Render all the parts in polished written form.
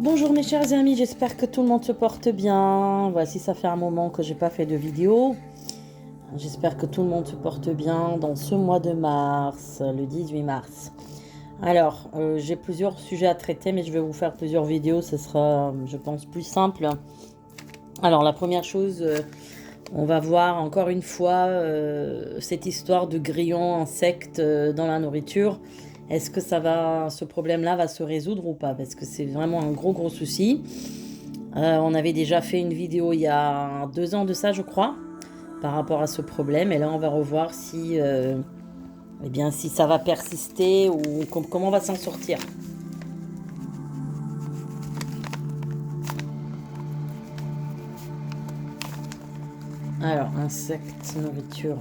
Bonjour mes chers amis, j'espère que tout le monde se porte bien. Voici, ça fait un moment que j'ai pas fait de vidéo. J'espère que tout le monde se porte bien dans ce mois de mars, le 18 mars. Alors, j'ai plusieurs sujets à traiter, mais je vais vous faire plusieurs vidéos. Ce sera, je pense, plus simple. Alors, la première chose, on va voir encore une fois cette histoire de grillons insectes dans la nourriture. Est-ce que ce problème-là va se résoudre ou pas? Parce que c'est vraiment un gros souci. On avait déjà fait une vidéo il y a 2 ans de ça, je crois, par rapport à ce problème. Et là, on va revoir si, eh bien, si ça va persister ou comment on va s'en sortir. Alors, insectes, nourriture.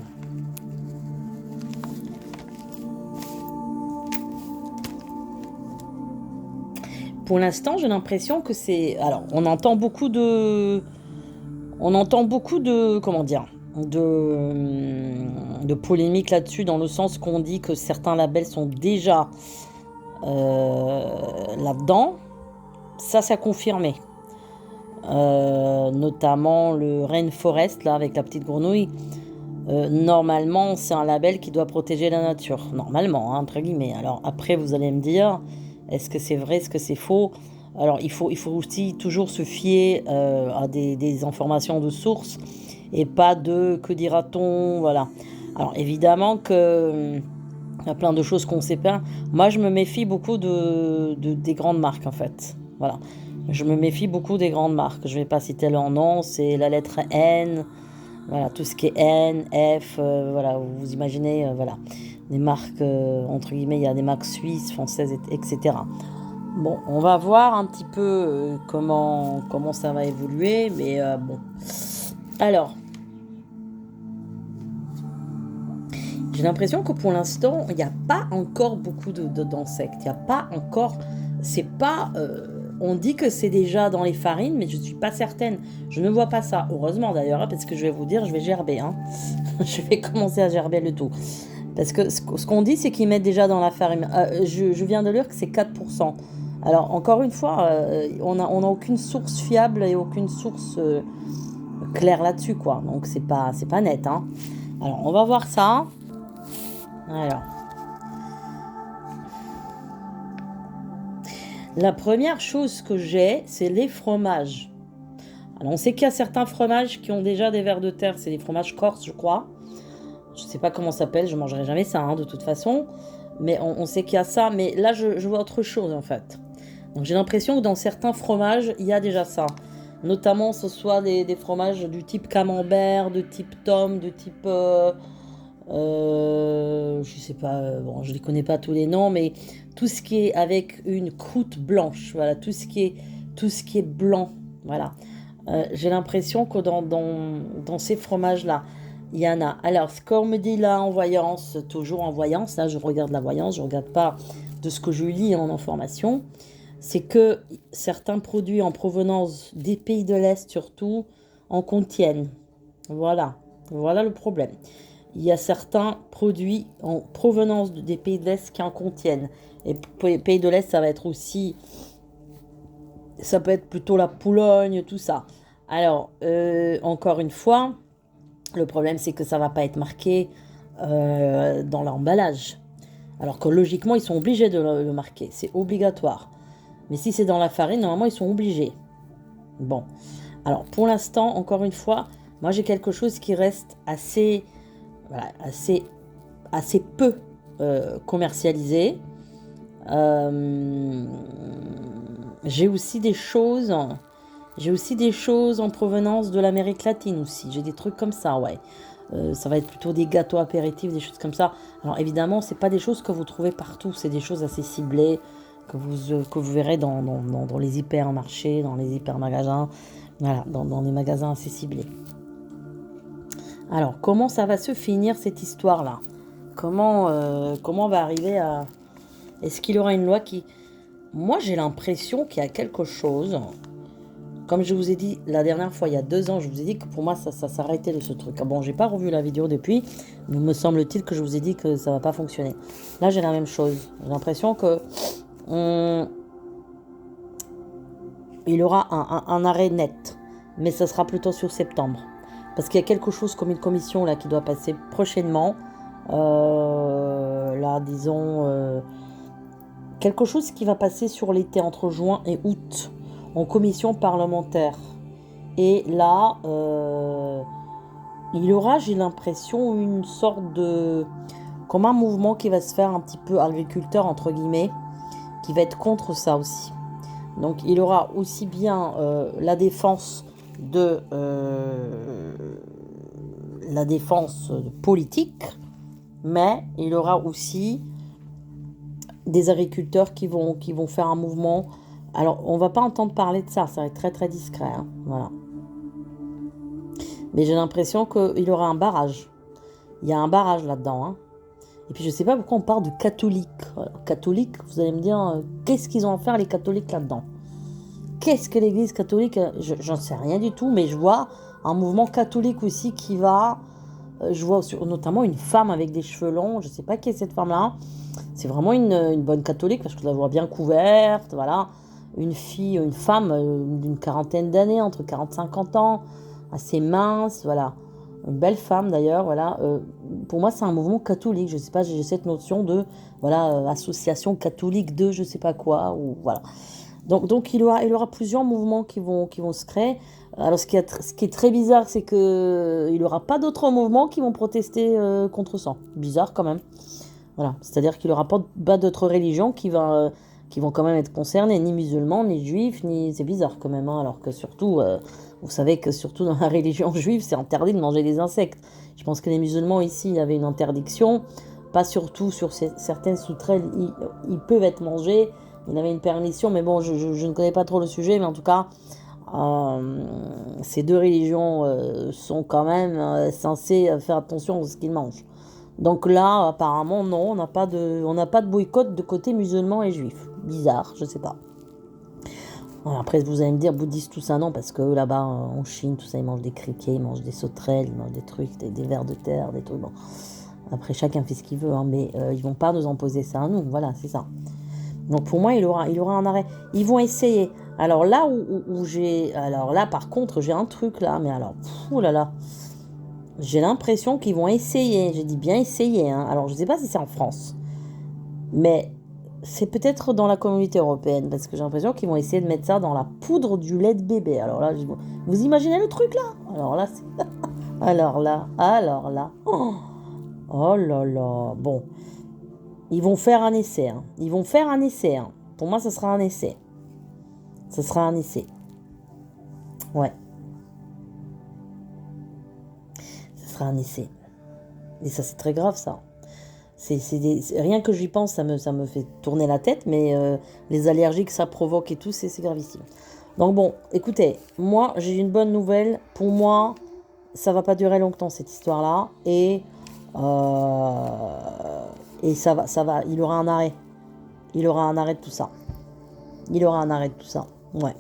Pour l'instant, j'ai l'impression que c'est... Alors, on entend beaucoup de... Comment dire? De polémiques là-dessus, dans le sens qu'on dit que certains labels sont déjà là-dedans. Ça a confirmé. Notamment le Rainforest, là, avec la petite grenouille. Normalement, c'est un label qui doit protéger la nature. Normalement, hein, entre guillemets. Alors après, vous allez me dire, est-ce que c'est vrai, est-ce que c'est faux? Alors, il faut aussi toujours se fier à des informations de source et pas de que dira-t-on, voilà. Alors, évidemment que il y a plein de choses qu'on ne sait pas. Moi, je me méfie beaucoup des grandes marques, en fait. Voilà. Je me méfie beaucoup des grandes marques. Je ne vais pas citer leur nom, c'est la lettre N. Voilà, tout ce qui est N, F, voilà, vous imaginez, voilà, des marques, entre guillemets, il y a des marques suisses, françaises, etc. Bon, on va voir un petit peu comment ça va évoluer, mais bon. Alors, j'ai l'impression que pour l'instant, il n'y a pas encore beaucoup d'insectes. Il n'y a pas encore... C'est pas... on dit que c'est déjà dans les farines, mais je ne suis pas certaine. Je ne vois pas ça. Heureusement d'ailleurs, hein, parce que je vais vous dire, je vais gerber. Hein. Je vais commencer à gerber le tout. Parce que ce qu'on dit, c'est qu'ils mettent déjà dans la farine. Je viens de lire que c'est 4%. Alors, encore une fois, on n'a aucune source fiable et aucune source claire là-dessus, quoi. Donc, c'est pas net. Hein. Alors, on va voir ça. Alors, la première chose que j'ai, c'est les fromages. Alors, on sait qu'il y a certains fromages qui ont déjà des vers de terre. C'est des fromages corses, je crois. Je ne sais pas comment ça s'appelle. Je ne mangerai jamais ça, hein, de toute façon. Mais on sait qu'il y a ça. Mais là, je vois autre chose, en fait. Donc, j'ai l'impression que dans certains fromages, il y a déjà ça. Notamment, ce soit des fromages du type camembert, de type tome, de type... je sais pas, bon, je ne les connais pas tous les noms, mais tout ce qui est avec une croûte blanche, voilà, tout ce qui est blanc, voilà. J'ai l'impression que dans ces fromages-là, il y en a. Alors, ce qu'on me dit là en voyance, toujours en voyance, là je regarde la voyance, je ne regarde pas de ce que je lis en information, c'est que certains produits en provenance des pays de l'Est surtout en contiennent. Voilà, voilà le problème. Il y a certains produits en provenance des pays de l'Est qui en contiennent. Et pour les pays de l'Est, ça va être aussi... Ça peut être plutôt la Pologne, tout ça. Alors, encore une fois, le problème, c'est que ça ne va pas être marqué dans l'emballage. Alors que logiquement, ils sont obligés de le marquer. C'est obligatoire. Mais si c'est dans la farine, normalement, ils sont obligés. Bon. Alors, pour l'instant, encore une fois, moi, j'ai quelque chose qui reste assez... Voilà, assez peu commercialisé. J'ai aussi des choses en provenance de l'Amérique latine aussi. J'ai des trucs comme ça, ouais. Ça va être plutôt des gâteaux apéritifs, des choses comme ça. Alors évidemment, c'est pas des choses que vous trouvez partout. C'est des choses assez ciblées que vous verrez dans les hypermarchés, dans les hypermagasins. Voilà, dans les magasins assez ciblés. Alors, comment ça va se finir cette histoire-là? Comment on va arriver à... Est-ce qu'il y aura une loi qui... Moi, j'ai l'impression qu'il y a quelque chose... Comme je vous ai dit la dernière fois, il y a 2 ans, je vous ai dit que pour moi, ça s'arrêtait de ce truc. Bon, j'ai pas revu la vidéo depuis, mais me semble-t-il que je vous ai dit que ça va pas fonctionner. Là, j'ai la même chose. J'ai l'impression que... il aura un arrêt net, mais ça sera plutôt sur septembre. Parce qu'il y a quelque chose comme une commission là qui doit passer prochainement. Là, disons, quelque chose qui va passer sur l'été entre juin et août en commission parlementaire. Et là, il y aura, j'ai l'impression, une sorte de... comme un mouvement qui va se faire un petit peu agriculteur, entre guillemets, qui va être contre ça aussi. Donc il aura aussi bien la défense politique, mais il aura aussi des agriculteurs qui vont faire un mouvement. Alors on va pas entendre parler de ça, ça va être très très discret, hein, voilà. Mais j'ai l'impression qu'il y aura un barrage. Il y a un barrage là-dedans, hein. Et puis je sais pas pourquoi on parle de catholiques. Voilà. Catholiques, vous allez me dire, qu'est-ce qu'ils ont à faire les catholiques là-dedans? Qu'est-ce que l'église catholique? J'en sais rien du tout, mais je vois un mouvement catholique aussi qui va... je vois notamment une femme avec des cheveux longs, je sais pas qui est cette femme-là. C'est vraiment une bonne catholique, parce que je la vois bien couverte, voilà. Une femme d'une quarantaine d'années, entre 40 et 50 ans, assez mince, voilà. Une belle femme d'ailleurs, voilà. Pour moi, c'est un mouvement catholique. Je sais pas, j'ai cette notion de, voilà, association catholique de je sais pas quoi, ou voilà. Donc il y aura plusieurs mouvements qui vont se créer. Alors ce qui est très bizarre, c'est que il n'y aura pas d'autres mouvements qui vont protester contre ça. Bizarre quand même. Voilà, c'est-à-dire qu'il n'y aura pas d'autres religions qui vont quand même être concernées, ni musulmans, ni juifs, ni... C'est bizarre quand même, hein, alors que surtout, vous savez que surtout dans la religion juive, c'est interdit de manger des insectes. Je pense que les musulmans ici, il y avait une interdiction, pas surtout sur certaines sauterelles, ils peuvent être mangés, il avait une permission, mais bon, je ne connais pas trop le sujet, mais en tout cas, ces deux religions sont quand même censées faire attention à ce qu'ils mangent. Donc là, apparemment, non, on n'a pas de boycott de côté musulman et juif. Bizarre, je sais pas. Voilà, après, vous allez me dire, bouddhiste, tout ça, non, parce que là-bas, en Chine, tout ça, ils mangent des criquets, ils mangent des sauterelles, ils mangent des trucs, des vers de terre, des trucs. Bon. Après, chacun fait ce qu'il veut, hein, mais ils vont pas nous imposer ça à nous, voilà, c'est ça. Donc pour moi, il aura un arrêt. Ils vont essayer. Alors là alors là, par contre, j'ai un truc là, mais alors, fou là là. J'ai l'impression qu'ils vont essayer. J'ai dit bien essayer, hein. Alors je sais pas si c'est en France, mais c'est peut-être dans la communauté européenne, parce que j'ai l'impression qu'ils vont essayer de mettre ça dans la poudre du lait de bébé. Alors là, vous imaginez le truc là? Alors là, alors là. Oh là là. Bon. Ils vont faire un essai. Hein. Ils vont faire un essai. Hein. Pour moi, ce sera un essai. Ce sera un essai. Ouais. Ce sera un essai. Et ça, c'est très grave, ça. Rien que j'y pense, ça me fait tourner la tête, mais les allergies que ça provoque et tout, c'est gravissime. Donc bon, écoutez, moi, j'ai une bonne nouvelle. Pour moi, ça va pas durer longtemps, cette histoire-là. Et ça va, il aura un arrêt. Il aura un arrêt de tout ça. Il aura un arrêt de tout ça. Ouais.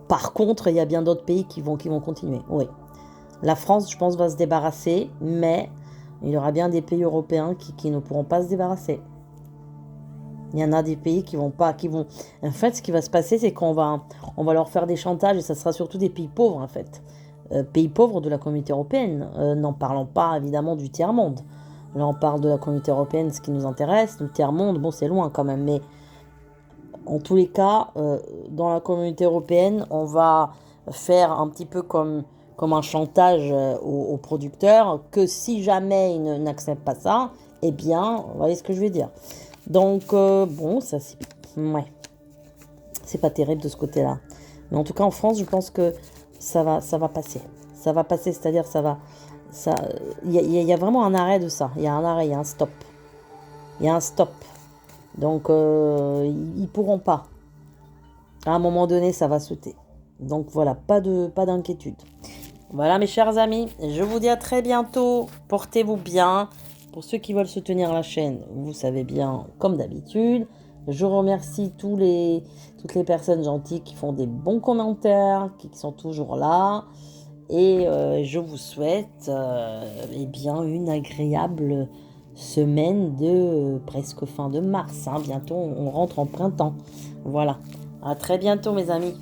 Par contre, il y a bien d'autres pays qui vont continuer. Oui. La France, je pense, va se débarrasser, mais il y aura bien des pays européens qui ne pourront pas se débarrasser. Il y en a des pays qui vont pas, En fait, ce qui va se passer, c'est qu'on va leur faire des chantages, et ça sera surtout des pays pauvres, en fait. Pays pauvres de la communauté européenne. N'en parlons pas, évidemment, du tiers-monde. Là, on parle de la communauté européenne, ce qui nous intéresse. Le tiers-monde, bon, c'est loin quand même, mais en tous les cas, dans la communauté européenne, on va faire un petit peu comme un chantage aux producteurs, que si jamais ils n'acceptent pas ça, eh bien, vous voyez ce que je veux dire. Donc, bon, ça c'est... Ouais. C'est pas terrible de ce côté-là. Mais en tout cas, en France, je pense que ça va passer. Ça va passer, c'est-à-dire il y a vraiment un arrêt de ça. Il y a un arrêt, il y a un stop. Il y a un stop. Donc, ils pourront pas. À un moment donné, ça va sauter. Donc voilà, pas d'inquiétude. Voilà mes chers amis, je vous dis à très bientôt. Portez-vous bien. Pour ceux qui veulent soutenir la chaîne, vous savez bien, comme d'habitude. Je remercie toutes les personnes gentilles qui font des bons commentaires, qui sont toujours là. Et je vous souhaite eh bien, une agréable semaine de presque fin de mars. Hein. Bientôt, on rentre en printemps. Voilà. À très bientôt mes amis.